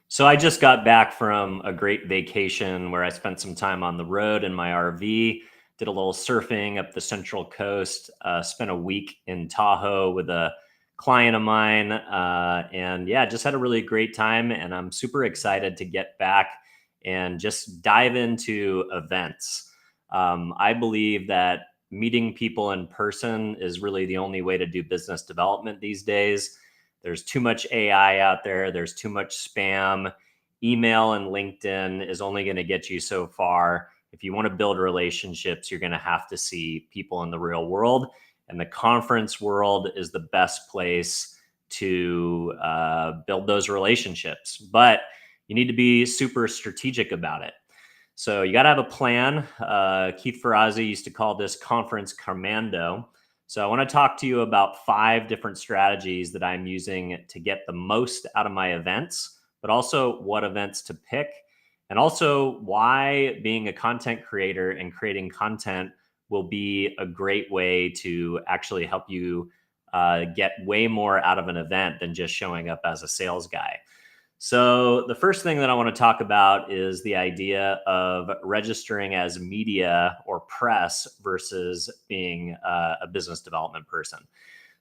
So I just got back from a great vacation where I spent some time on the road in my RV, did a little surfing up the Central Coast, spent a week in Tahoe with a client of mine, and yeah, just had a really great time. And I'm super excited to get back and just dive into events. I believe that meeting people in person is really the only way to do business development these days. There's too much AI out there. There's too much spam. Email and LinkedIn is only going to get you so far. If you want to build relationships, you're going to have to see people in the real world. And the conference world is the best place to build those relationships. But you need to be super strategic about it. So you got to have a plan. Keith Ferrazzi used to call this conference commando. So I want to talk to you about 5 different strategies that I'm using to get the most out of my events, but also what events to pick, and also why being a content creator and creating content will be a great way to actually help you get way more out of an event than just showing up as a sales guy. So the first thing that I want to talk about is the idea of registering as media or press versus being a business development person.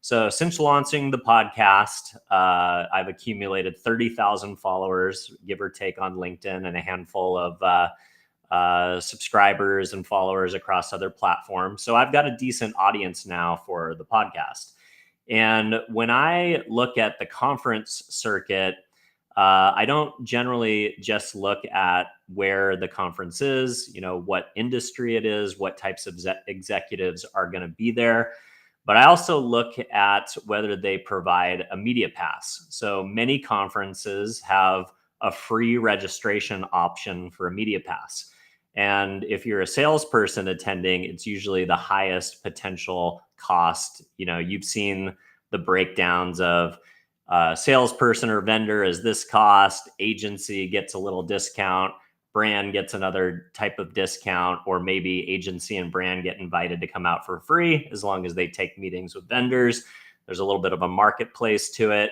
So since launching the podcast, I've accumulated 30,000 followers, give or take, on LinkedIn, and a handful of subscribers and followers across other platforms. So I've got a decent audience now for the podcast. And when I look at the conference circuit, I don't generally just look at where the conference is, what industry it is, what types of executives are going to be there. But I also look at whether they provide a media pass. So many conferences have a free registration option for a media pass. And if you're a salesperson attending, it's usually the highest potential cost. You've seen the breakdowns of salesperson or vendor is this cost, agency gets a little discount, brand gets another type of discount, or maybe agency and brand get invited to come out for free as long as they take meetings with vendors. There's a little bit of a marketplace to it.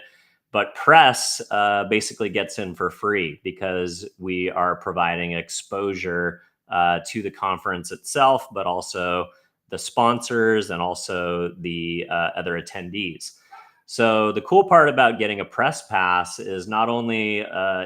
But press basically gets in for free because we are providing exposure to the conference itself, but also the sponsors and also the other attendees. So the cool part about getting a press pass is not only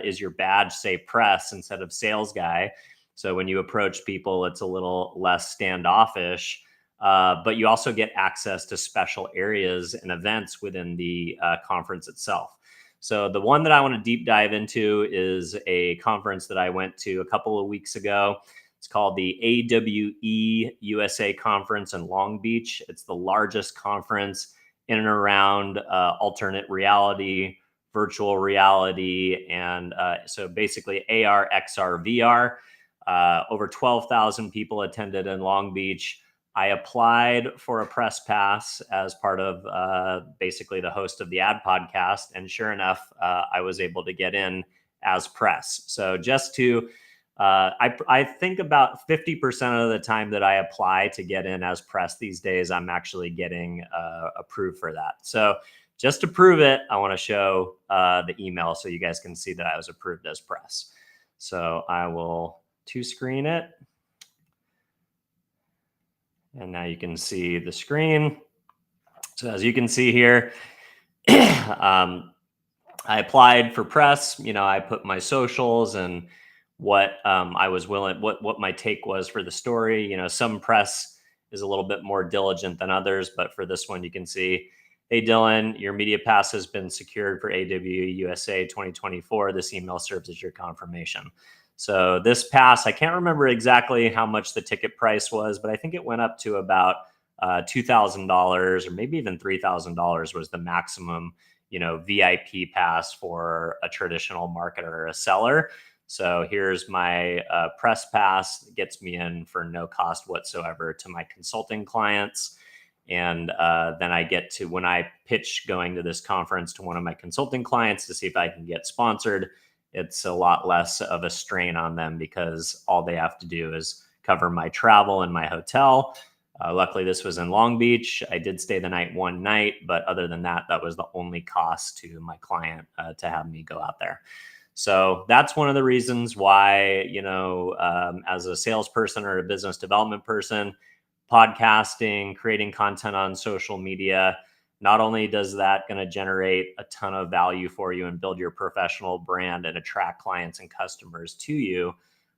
is your badge say press instead of sales guy. So when you approach people, it's a little less standoffish, but you also get access to special areas and events within the conference itself. So the one that I want to deep dive into is a conference that I went to a couple of weeks ago. It's called the AWE USA Conference in Long Beach. It's the largest conference in and around alternate reality, virtual reality, and so basically AR, XR, VR. Over 12,000 people attended in Long Beach. I applied for a press pass as part of basically the host of the ad podcast. And sure enough, I was able to get in as press. So just to I think about 50% of the time that I apply to get in as press these days, I'm actually getting approved for that. So just to prove it, I want to show the email so you guys can see that I was approved as press. So I will screen it. And now you can see the screen. So as you can see here, I applied for press. I put my socials and what I was willing, what my take was for the story. Some press is a little bit more diligent than others, but for this one, you can see, hey, Dylan, your media pass has been secured for AWE USA 2024. This email serves as your confirmation. So this pass, I can't remember exactly how much the ticket price was, but I think it went up to about $2,000 or maybe even $3,000 was the maximum, VIP pass for a traditional marketer or a seller. So here's my press pass. It gets me in for no cost whatsoever to my consulting clients. And then I get to, when I pitch going to this conference to one of my consulting clients to see if I can get sponsored, it's a lot less of a strain on them because all they have to do is cover my travel and my hotel. Luckily, this was in Long Beach. I did stay the night one night, but other than that, that was the only cost to my client to have me go out there. So that's one of the reasons why, as a salesperson or a business development person, podcasting, creating content on social media, not only does that going to generate a ton of value for you and build your professional brand and attract clients and customers to you,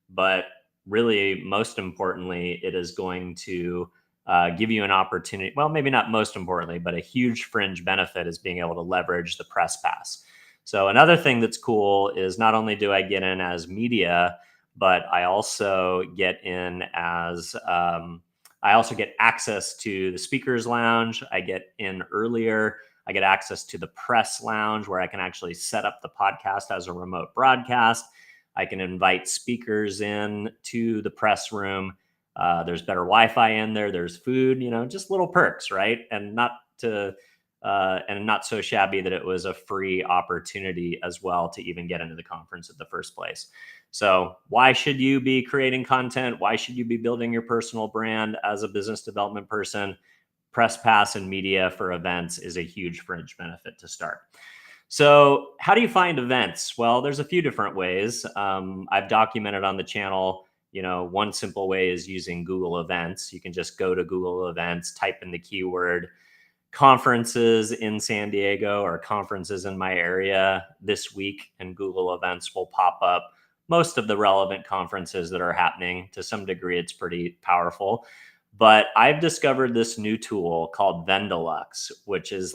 but really, most importantly, it is going to give you an opportunity. Well, maybe not most importantly, but a huge fringe benefit is being able to leverage the press pass. So another thing that's cool is not only do I get in as media, but I also get in as I also get access to the speakers lounge. I get in earlier. I get access to the press lounge where I can actually set up the podcast as a remote broadcast. I can invite speakers in to the press room. There's better Wi-Fi in there. There's food, just little perks, right? And not so shabby that it was a free opportunity as well to even get into the conference in the first place. So why should you be creating content? Why should you be building your personal brand as a business development person? Press pass and media for events is a huge fringe benefit to start. So how do you find events? Well, there's a few different ways. I've documented on the channel, one simple way is using Google Events. You can just go to Google Events, type in the keyword conferences in San Diego or conferences in my area this week, and Google Events will pop up most of the relevant conferences that are happening. To some degree, it's pretty powerful. But I've discovered this new tool called Vendelux, which is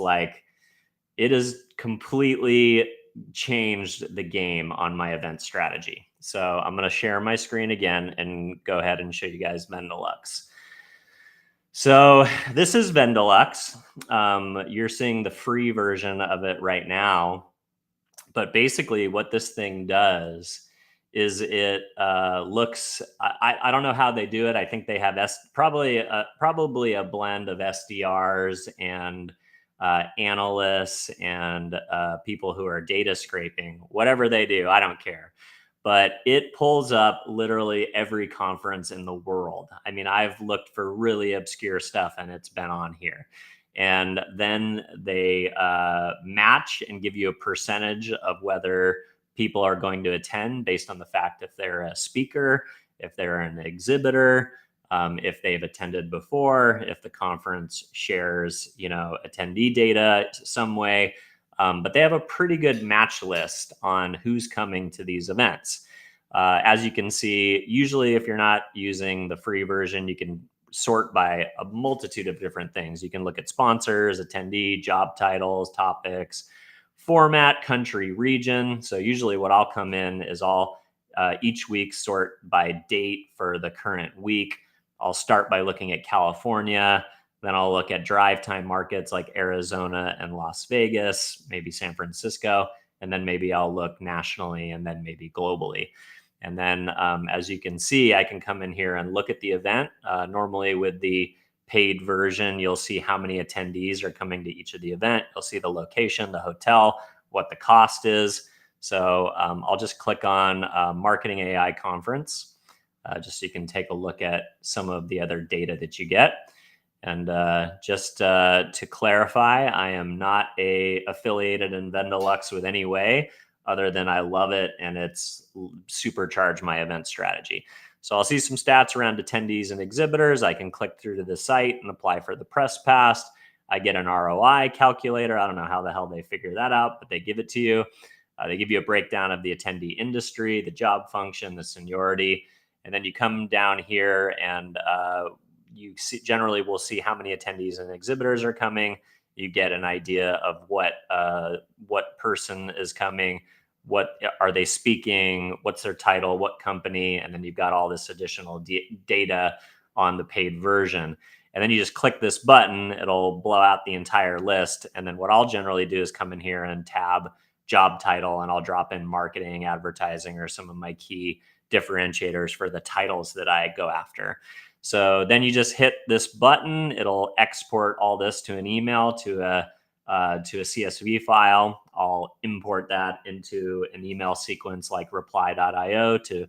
it has completely changed the game on my event strategy. So I'm going to share my screen again and go ahead and show you guys Vendelux. So this is Vendelux. You're seeing the free version of it right now. But basically what this thing does is it looks, I don't know how they do it. I think they have probably a blend of SDRs and analysts and people who are data scraping, whatever they do, I don't care. But it pulls up literally every conference in the world. I mean, I've looked for really obscure stuff and it's been on here. And then they match and give you a percentage of whether people are going to attend based on the fact if they're a speaker, if they're an exhibitor, if they've attended before, if the conference shares, attendee data some way. But they have a pretty good match list on who's coming to these events. As you can see, usually if you're not using the free version, you can sort by a multitude of different things. You can look at sponsors, attendee, job titles, topics, format, country, region. So usually what I'll come in is I'll each week sort by date for the current week. I'll start by looking at California. Then I'll look at drive time markets like Arizona and Las Vegas, maybe San Francisco, and then maybe I'll look nationally and then maybe globally. And then as you can see, I can come in here and look at the event. Normally with the paid version, you'll see how many attendees are coming to each of the event. You'll see the location, the hotel, what the cost is. So I'll just click on Marketing AI Conference, just so you can take a look at some of the other data that you get. And just to clarify, I am not affiliated in Vendelux with any way other than I love it and it's supercharged my event strategy. So I'll see some stats around attendees and exhibitors. I can click through to the site and apply for the press pass. I get an ROI calculator. I don't know how the hell they figure that out, but they give it to you. They give you a breakdown of the attendee industry, the job function, the seniority, and then you come down here and you generally will see how many attendees and exhibitors are coming. You get an idea of what person is coming, what are they speaking, what's their title, what company, and then you've got all this additional data on the paid version. And then you just click this button, it'll blow out the entire list. And then what I'll generally do is come in here and tab job title, and I'll drop in marketing, advertising, or some of my key differentiators for the titles that I go after. So then you just hit this button, it'll export all this to an email, to a CSV file. I'll import that into an email sequence like reply.io to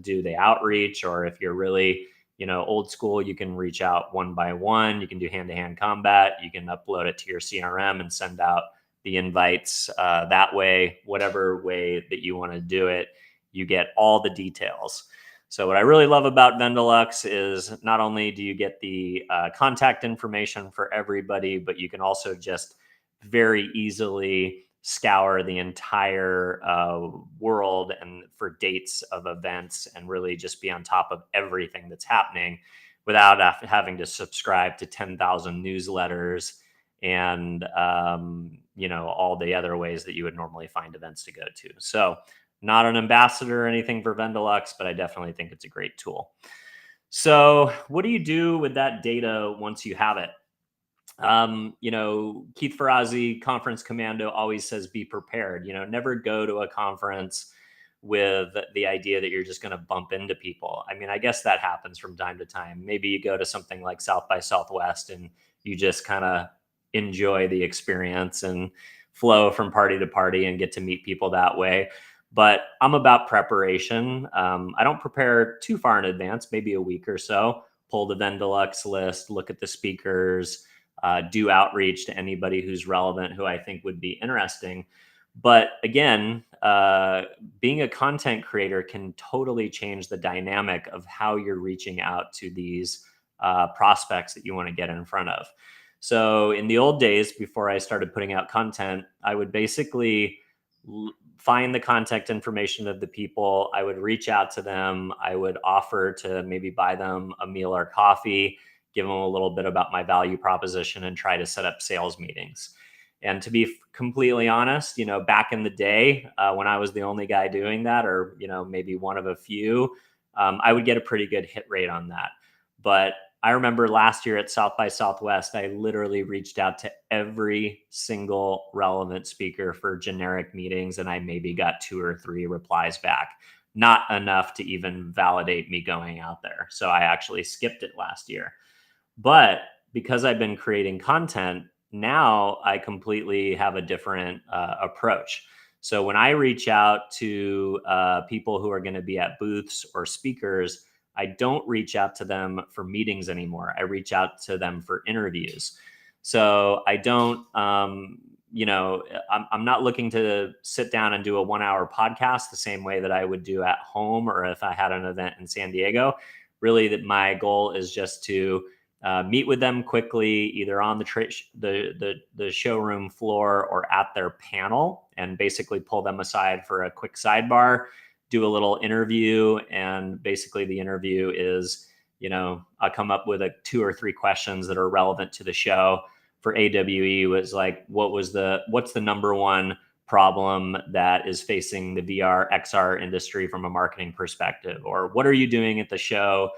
do the outreach. Or if you're really, old school, you can reach out one by one. You can do hand-to-hand combat. You can upload it to your CRM and send out the invites that way, whatever way that you want to do it, you get all the details. So what I really love about Vendelux is not only do you get the contact information for everybody, but you can also just very easily scour the entire world and for dates of events and really just be on top of everything that's happening without having to subscribe to 10,000 newsletters and all the other ways that you would normally find events to go to. So not an ambassador or anything for Vendelux, but I definitely think it's a great tool. So what do you do with that data once you have it? Keith Ferrazzi, Conference Commando, always says, be prepared. Never go to a conference with the idea that you're just going to bump into people. I mean, I guess that happens from time to time. Maybe you go to something like South by Southwest and you just kind of enjoy the experience and flow from party to party and get to meet people that way. But I'm about preparation. I don't prepare too far in advance, maybe a week or so. Pull the Vendelux list, look at the speakers, do outreach to anybody who's relevant, who I think would be interesting. But again, being a content creator can totally change the dynamic of how you're reaching out to these prospects that you want to get in front of. So in the old days, before I started putting out content, I would basically find the contact information of the people. I would reach out to them. I would offer to maybe buy them a meal or coffee, give them a little bit about my value proposition, and try to set up sales meetings. And to be completely honest, back in the day when I was the only guy doing that, or, maybe one of a few, I would get a pretty good hit rate on that. But I remember last year at South by Southwest, I literally reached out to every single relevant speaker for generic meetings, and I maybe got 2 or 3 replies back. Not enough to even validate me going out there. So I actually skipped it last year. But because I've been creating content, now I completely have a different approach. So when I reach out to people who are going to be at booths or speakers, I don't reach out to them for meetings anymore. I reach out to them for interviews. So I don't, I'm not looking to sit down and do a 1-hour podcast the same way that I would do at home or if I had an event in San Diego. Really, that my goal is just to meet with them quickly, either on the showroom floor or at their panel, and basically pull them aside for a quick sidebar, do a little interview. And basically the interview is, I'll come up with 2 or 3 questions that are relevant to the show. For AWE was like, what's the number one problem that is facing the VR XR industry from a marketing perspective? Or what are you doing at the show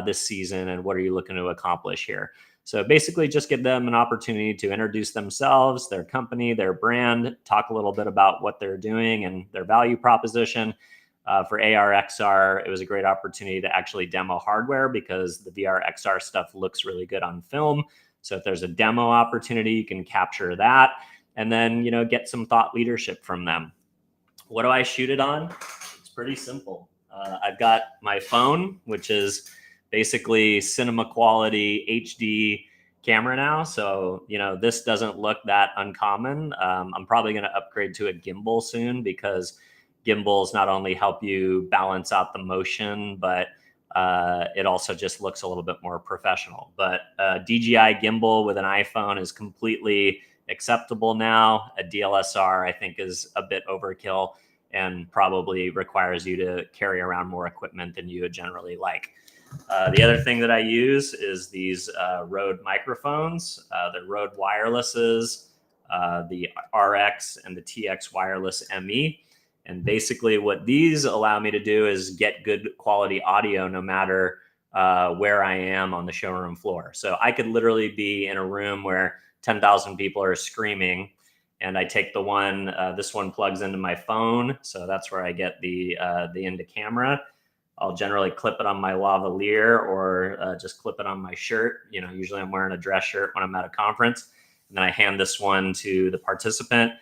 this season, and what are you looking to accomplish here? So basically just give them an opportunity to introduce themselves, their company, their brand, talk a little bit about what they're doing and their value proposition. For AR XR, it was a great opportunity to actually demo hardware because the VR XR stuff looks really good on film. So if there's a demo opportunity, you can capture that and then, get some thought leadership from them. What do I shoot it on? It's pretty simple. I've got my phone, which is basically cinema quality HD camera now. So, this doesn't look that uncommon. I'm probably going to upgrade to a gimbal soon because gimbals not only help you balance out the motion, but it also just looks a little bit more professional. But DJI gimbal with an iPhone is completely acceptable now. A DLSR, I think, is a bit overkill and probably requires you to carry around more equipment than you would generally like. The other thing that I use is these Rode microphones. The Rode wirelesses, the RX and the TX wireless ME. And basically what these allow me to do is get good quality audio no matter where I am on the showroom floor. So I could literally be in a room where 10,000 people are screaming, and I take the one, this one plugs into my phone. So that's where I get the into camera. I'll generally clip it on my lavalier or just clip it on my shirt. Usually I'm wearing a dress shirt when I'm at a conference. And then I hand this one to the participant.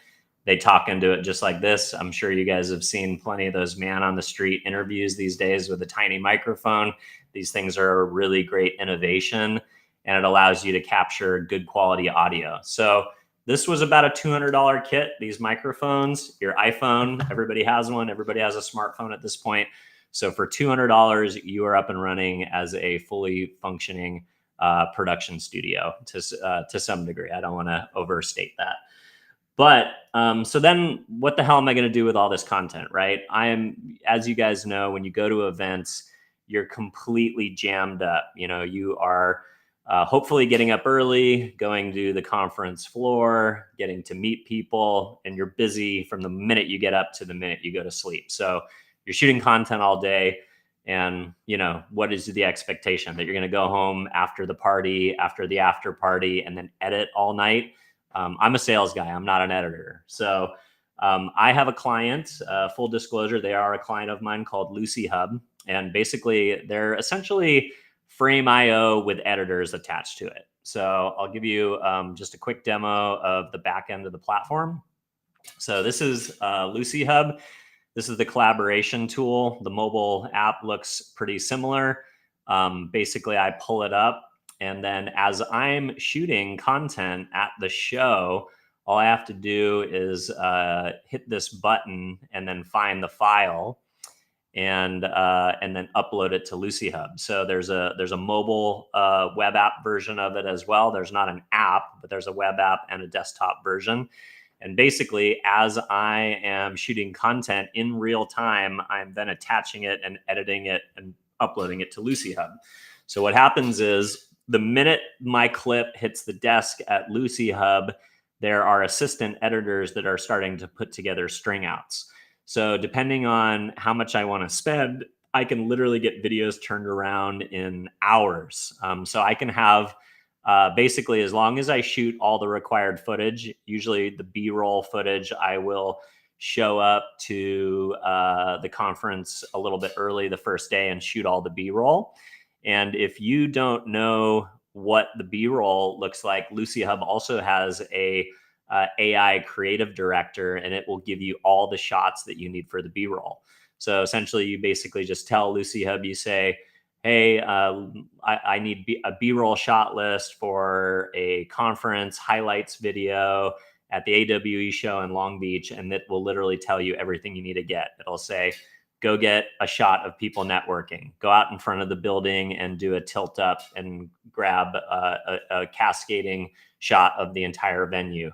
They talk into it just like this. I'm sure you guys have seen plenty of those man on the street interviews these days with a tiny microphone. These things are a really great innovation, and it allows you to capture good quality audio. So This was about a $200 kit. These microphones, your iPhone, everybody has one. Everybody has a smartphone at this point. So for $200, you are up and running as a fully functioning production studio to some degree. I don't want to overstate that. But so then what the hell am I going to do with all this content, right? As you guys know, when you go to events, you're completely jammed up. You are hopefully getting up early, going to the conference floor, getting to meet people, and you're busy from the minute you get up to the minute you go to sleep. So you're shooting content all day. And, what is the expectation? That you're going to go home after the party, after the after party, and then edit all night? I'm a sales guy. I'm not an editor. So I have a client, full disclosure, they are a client of mine called LuciHub. And basically, they're essentially Frame.io with editors attached to it. So I'll give you just a quick demo of the back end of the platform. So this is LuciHub. This is the collaboration tool. The mobile app looks pretty similar. Basically, I pull it up. And then as I'm shooting content at the show, all I have to do is hit this button and then find the file and then upload it to LuciHub. So there's a mobile web app version of it as well. There's not an app, but there's a web app and a desktop version. And basically, as I am shooting content in real time, I'm then attaching it and editing it and uploading it to LuciHub. So what happens is the minute my clip hits the desk at LuciHub, there are assistant editors that are starting to put together string outs. So depending on how much I want to spend, I can literally get videos turned around in hours. So I can have basically, as long as I shoot all the required footage, usually the B-roll footage, I will show up to the conference a little bit early the first day and shoot all the B-roll. And if you don't know what the B-roll looks like, LuciHub also has a AI creative director, and it will give you all the shots that you need for the B-roll. So essentially, you basically just tell LuciHub, you say, hey, I need a B-roll shot list for a conference highlights video at the AWE show in Long Beach, and it will literally tell you everything you need to get. It'll say, go get a shot of people networking, go out in front of the building and do a tilt up and grab a cascading shot of the entire venue.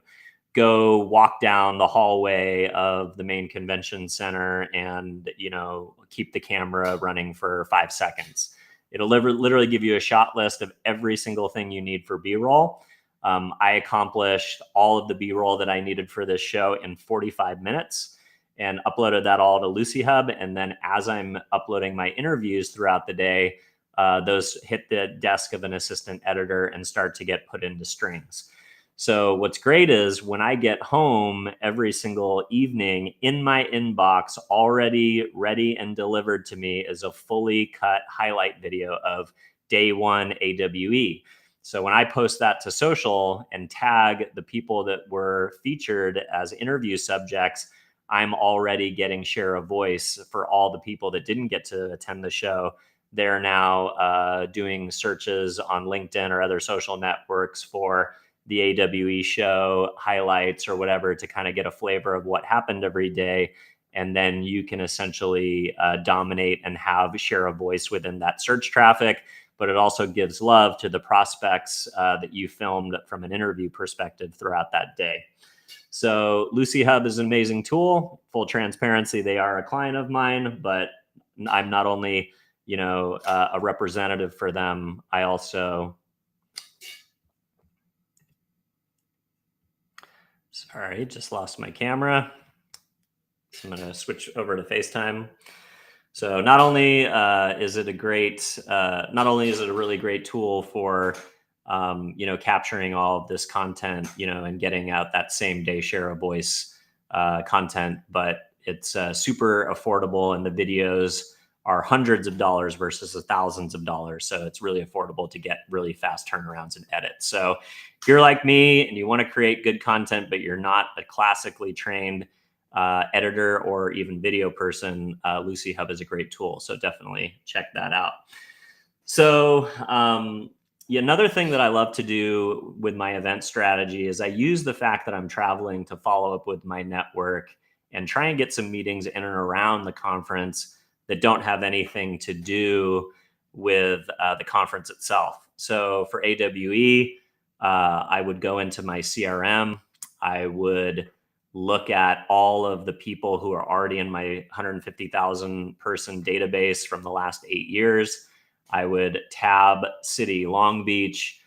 Go walk down the hallway of the main convention center and, keep the camera running for 5 seconds. It'll literally give you a shot list of every single thing you need for B-roll. I accomplished all of the B-roll that I needed for this show in 45 minutes. And uploaded that all to LuciHub. And then as I'm uploading my interviews throughout the day, those hit the desk of an assistant editor and start to get put into strings. So what's great is when I get home every single evening, in my inbox, already ready and delivered to me is a fully cut highlight video of day one AWE. So when I post that to social and tag the people that were featured as interview subjects, I'm already getting share of voice for all the people that didn't get to attend the show. They're now doing searches on LinkedIn or other social networks for the AWE show highlights or whatever to kind of get a flavor of what happened every day. And then you can essentially dominate and have share of voice within that search traffic. But it also gives love to the prospects that you filmed from an interview perspective throughout that day. So LuciHub is an amazing tool. Full transparency, they are a client of mine, but I'm not only, a representative for them. I also, sorry, just lost my camera. So I'm going to switch over to FaceTime. So not only is it a really great tool for capturing all of this content, and getting out that same day share of voice content, but it's super affordable, and the videos are hundreds of dollars versus thousands of dollars. So it's really affordable to get really fast turnarounds and edits. So if you're like me and you want to create good content, but you're not a classically trained editor or even video person, LuciHub is a great tool. So definitely check that out. So Another thing that I love to do with my event strategy is I use the fact that I'm traveling to follow up with my network and try and get some meetings in and around the conference that don't have anything to do with the conference itself. So for AWE, I would go into my CRM. I would look at all of the people who are already in my 150,000 person database from the last 8 years. I would tab City Long Beach,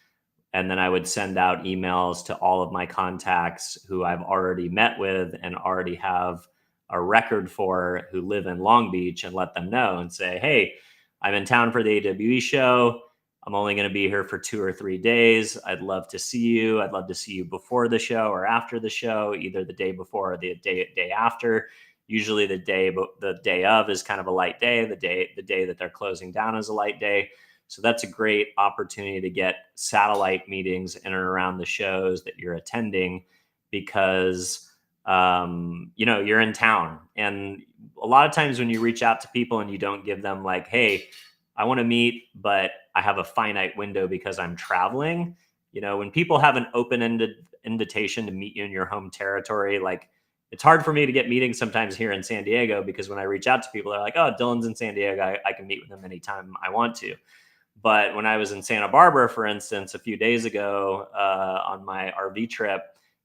and then I would send out emails to all of my contacts who I've already met with and already have a record for, who live in Long Beach, and let them know and say, hey, I'm in town for the AWE show. I'm only going to be here for 2 or 3 days. I'd love to see you. I'd love to see you before the show or after the show, either the day before or the day after. Usually the day of is kind of a light day. The day that they're closing down is a light day. So that's a great opportunity to get satellite meetings in and around the shows that you're attending, because you're in town. And a lot of times when you reach out to people and you don't give them like, hey, I want to meet, but I have a finite window because I'm traveling. When people have an open-ended invitation to meet you in your home territory, like, it's hard for me to get meetings sometimes here in San Diego, because when I reach out to people, they're like, oh, Dylan's in San Diego. I can meet with him anytime I want to. But when I was in Santa Barbara, for instance, a few days ago on my RV trip,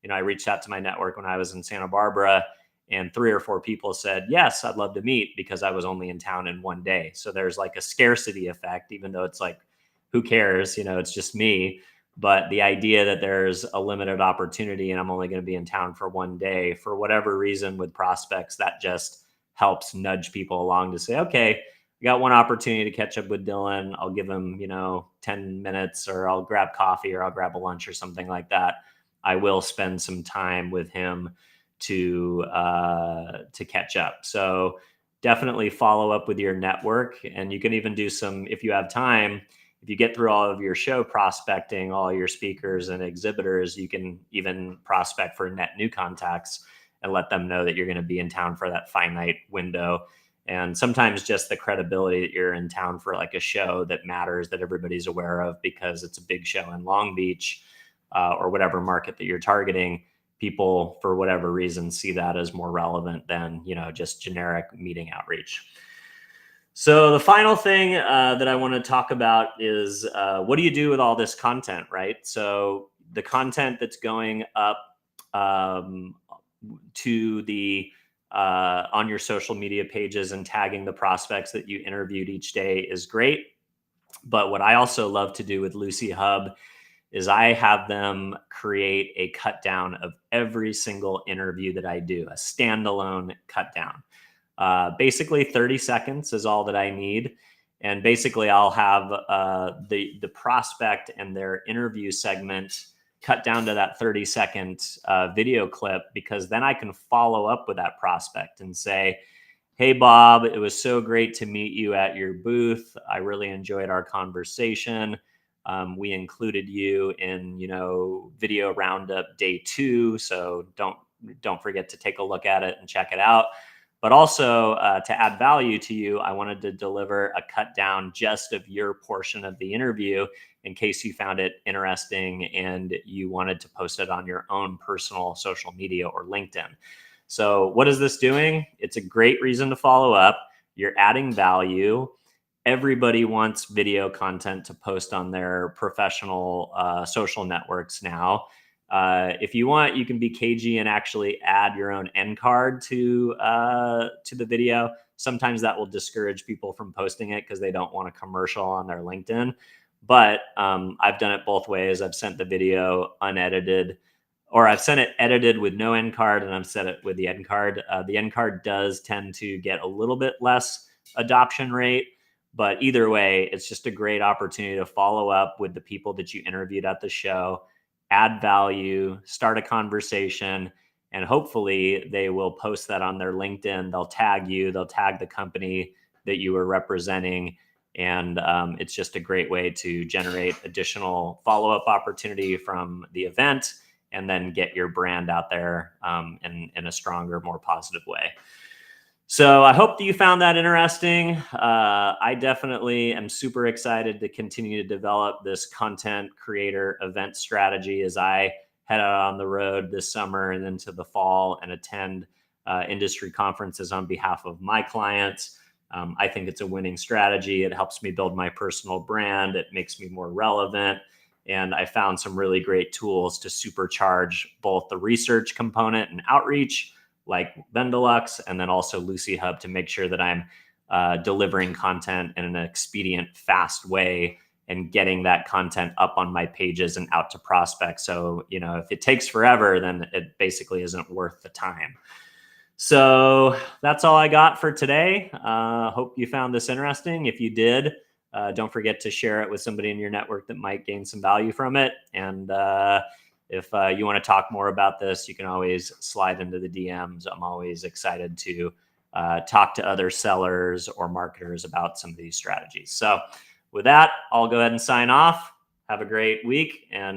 I reached out to my network when I was in Santa Barbara, and 3 or 4 people said, yes, I'd love to meet, because I was only in town in one day. So there's like a scarcity effect, even though it's like, who cares? It's just me. But the idea that there's a limited opportunity and I'm only going to be in town for one day, for whatever reason, with prospects, that just helps nudge people along to say, okay, I got one opportunity to catch up with Dylan. I'll give him, 10 minutes, or I'll grab coffee, or I'll grab a lunch or something like that. I will spend some time with him to catch up. So definitely follow up with your network. And you can even do some, if you have time, if you get through all of your show prospecting, all your speakers and exhibitors, you can even prospect for net new contacts and let them know that you're going to be in town for that finite window. And sometimes just the credibility that you're in town for like a show that matters, that everybody's aware of, because it's a big show in Long Beach or whatever market that you're targeting. People, for whatever reason, see that as more relevant than, just generic meeting outreach. So the final thing that I want to talk about is what do you do with all this content, right? So the content that's going up to the on your social media pages and tagging the prospects that you interviewed each day is great. But what I also love to do with LuciHub is I have them create a cut down of every single interview that I do, a standalone cut down. Basically 30 seconds is all that I need. And basically I'll have the prospect and their interview segment cut down to that 30-second video clip, because then I can follow up with that prospect and say, hey, Bob, it was so great to meet you at your booth. I really enjoyed our conversation. We included you in, video roundup day 2. So don't forget to take a look at it and check it out. But also to add value to you, I wanted to deliver a cut down just of your portion of the interview, in case you found it interesting and you wanted to post it on your own personal social media or LinkedIn. So what is this doing? It's a great reason to follow up. You're adding value. Everybody wants video content to post on their professional social networks now. If you want, you can be cagey and actually add your own end card to the video. Sometimes that will discourage people from posting it because they don't want a commercial on their LinkedIn. But I've done it both ways. I've sent the video unedited, or I've sent it edited with no end card, and I've sent it with the end card. The end card does tend to get a little bit less adoption rate, but either way, it's just a great opportunity to follow up with the people that you interviewed at the show, add value, start a conversation, and hopefully they will post that on their LinkedIn. They'll tag you, they'll tag the company that you were representing. And it's just a great way to generate additional follow-up opportunity from the event, and then get your brand out there in a stronger, more positive way. So I hope that you found that interesting. I definitely am super excited to continue to develop this content creator event strategy as I head out on the road this summer and into the fall and attend industry conferences on behalf of my clients. I think it's a winning strategy. It helps me build my personal brand. It makes me more relevant. And I found some really great tools to supercharge both the research component and outreach, like Vendelux, and then also LuciHub to make sure that I'm delivering content in an expedient, fast way and getting that content up on my pages and out to prospects. So, if it takes forever, then it basically isn't worth the time. So that's all I got for today. Hope you found this interesting. If you did, don't forget to share it with somebody in your network that might gain some value from it. And if you want to talk more about this, you can always slide into the DMs. I'm always excited to talk to other sellers or marketers about some of these strategies. So with that, I'll go ahead and sign off. Have a great week and